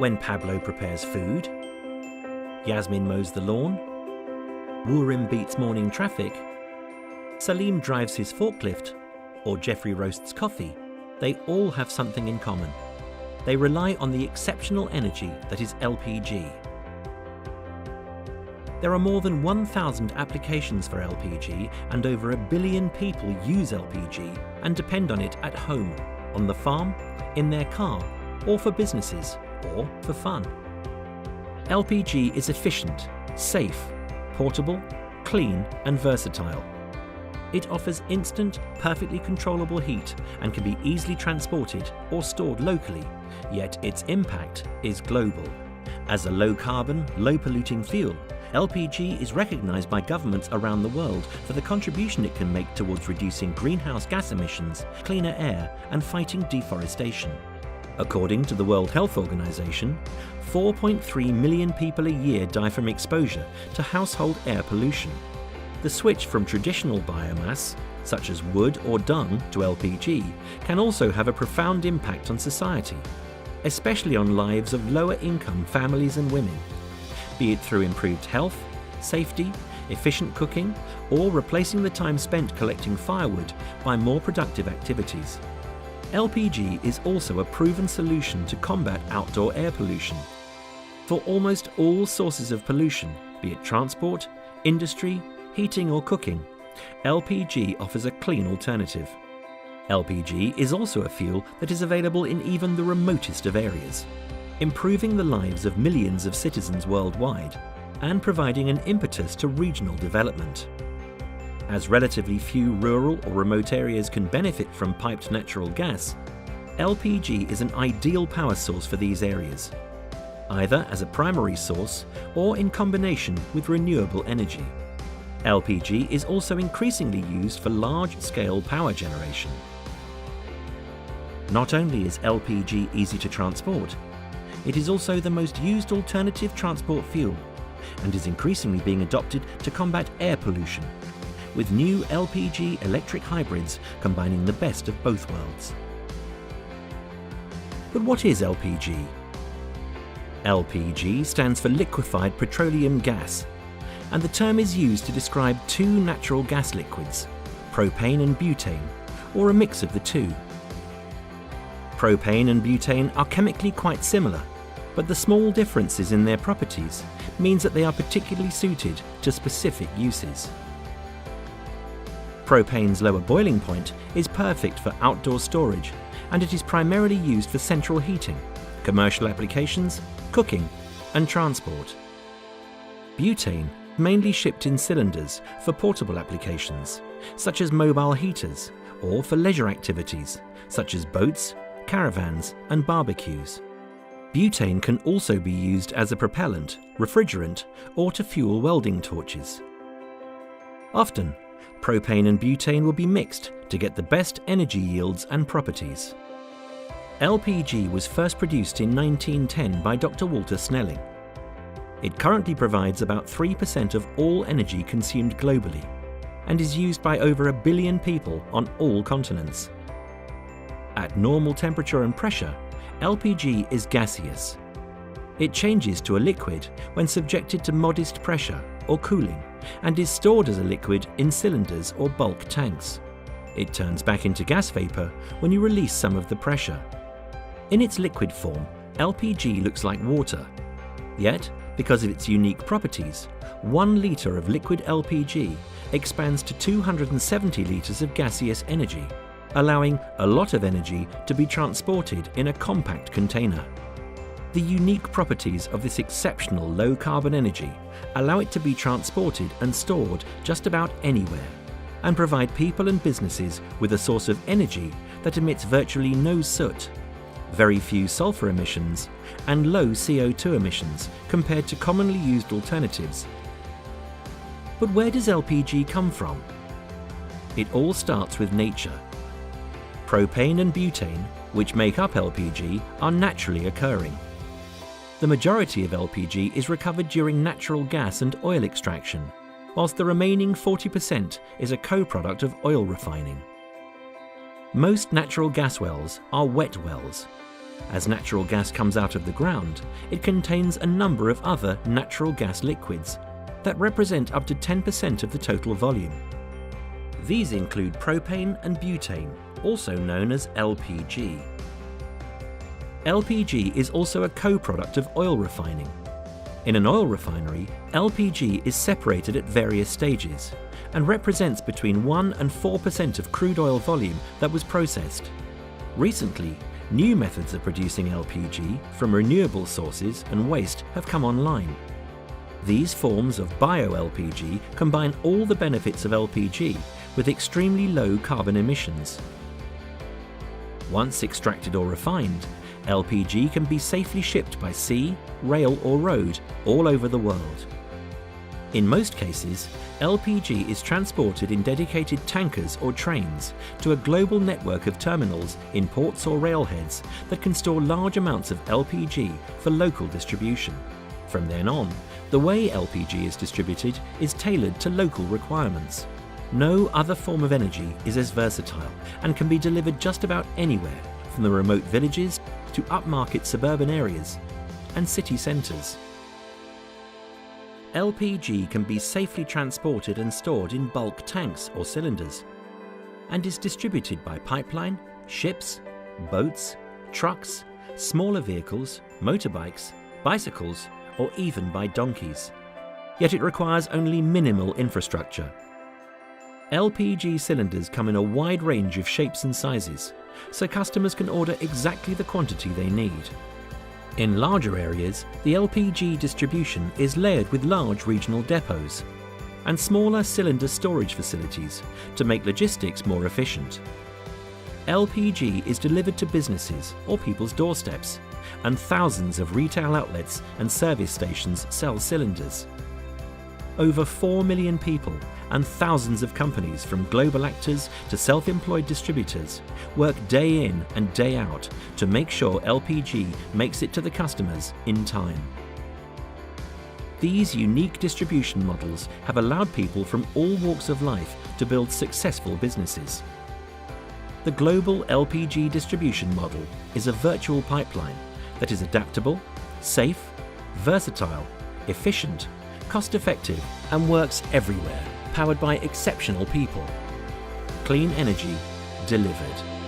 when Pablo prepares food, Yasmin mows the lawn, Wurim beats morning traffic, Salim drives his forklift, or Jeffrey roasts coffee, they all have something in common. They rely on the exceptional energy that is LPG. There are more than 1,000 applications for LPG, and over 1 billion people use LPG and depend on it at home, on the farm, in their car, or for businesses, or for fun. LPG is efficient, safe, portable, clean, and versatile. It offers instant, perfectly controllable heat and can be easily transported or stored locally, yet its impact is global. As a low-carbon, low-polluting fuel, LPG is recognised by governments around the world for the contribution it can make towards reducing greenhouse gas emissions, cleaner air, and fighting deforestation. According to the World Health Organization, 4.3 million people a year die from exposure to household air pollution. The switch from traditional biomass, such as wood or dung, to LPG can also have a profound impact on society, especially on lives of lower-income families and women, be it through improved health, safety, efficient cooking, or replacing the time spent collecting firewood by more productive activities. LPG is also a proven solution to combat outdoor air pollution. For almost all sources of pollution, be it transport, industry, heating or cooking, LPG offers a clean alternative. LPG is also a fuel that is available in even the remotest of areas, improving the lives of millions of citizens worldwide and providing an impetus to regional development. As relatively few rural or remote areas can benefit from piped natural gas, LPG is an ideal power source for these areas, either as a primary source or in combination with renewable energy. LPG is also increasingly used for large-scale power generation. Not only is LPG easy to transport, it is also the most used alternative transport fuel and is increasingly being adopted to combat air pollution, with new LPG electric hybrids combining the best of both worlds. But what is LPG? LPG stands for liquefied petroleum gas, and the term is used to describe two natural gas liquids, propane and butane, or a mix of the two. Propane and butane are chemically quite similar, but the small differences in their properties means that they are particularly suited to specific uses. Propane's lower boiling point is perfect for outdoor storage, and it is primarily used for central heating, commercial applications, cooking, and transport. Butane mainly shipped in cylinders for portable applications, such as mobile heaters, or for leisure activities, such as boats, caravans, and barbecues. Butane can also be used as a propellant, refrigerant, or to fuel welding torches. Often, propane and butane will be mixed to get the best energy yields and properties. LPG was first produced in 1910 by Dr. Walter Snelling. It currently provides about 3% of all energy consumed globally and is used by over 1 billion people on all continents. At normal temperature and pressure, LPG is gaseous. It changes to a liquid when subjected to modest pressure or cooling and is stored as a liquid in cylinders or bulk tanks. It turns back into gas vapor when you release some of the pressure. In its liquid form, LPG looks like water. Yet, because of its unique properties, 1 litre of liquid LPG expands to 270 litres of gaseous energy, allowing a lot of energy to be transported in a compact container. The unique properties of this exceptional low-carbon energy allow it to be transported and stored just about anywhere, and provide people and businesses with a source of energy that emits virtually no soot, very few sulfur emissions, and low CO2 emissions compared to commonly used alternatives. But where does LPG come from? It all starts with nature. Propane and butane, which make up LPG, are naturally occurring. The majority of LPG is recovered during natural gas and oil extraction, whilst the remaining 40% is a co-product of oil refining. Most natural gas wells are wet wells, As natural gas comes out of the ground, it contains a number of other natural gas liquids that represent up to 10% of the total volume. These include propane and butane, also known as LPG. LPG is also a co-product of oil refining. In an oil refinery, LPG is separated at various stages and represents between 1 and 4% of crude oil volume that was processed. Recently, new methods of producing LPG from renewable sources and waste have come online. These forms of bio-LPG combine all the benefits of LPG with extremely low carbon emissions. Once extracted or refined, LPG can be safely shipped by sea, rail or road all over the world. In most cases, LPG is transported in dedicated tankers or trains to a global network of terminals in ports or railheads that can store large amounts of LPG for local distribution. From then on, the way LPG is distributed is tailored to local requirements. No other form of energy is as versatile and can be delivered just about anywhere, from the remote villages to upmarket suburban areas and city centres. LPG can be safely transported and stored in bulk tanks or cylinders and is distributed by pipeline, ships, boats, trucks, smaller vehicles, motorbikes, bicycles, or even by donkeys. Yet it requires only minimal infrastructure. LPG cylinders come in a wide range of shapes and sizes, so customers can order exactly the quantity they need. In larger areas, the LPG distribution is layered with large regional depots and smaller cylinder storage facilities to make logistics more efficient. LPG is delivered to businesses or people's doorsteps, and thousands of retail outlets and service stations sell cylinders. Over 4 million people and thousands of companies, from global actors to self-employed distributors, work day in and day out to make sure LPG makes it to the customers in time. These unique distribution models have allowed people from all walks of life to build successful businesses. The global LPG distribution model is a virtual pipeline that is adaptable, safe, versatile, efficient, cost-effective, and works everywhere, powered by exceptional people. Clean energy delivered.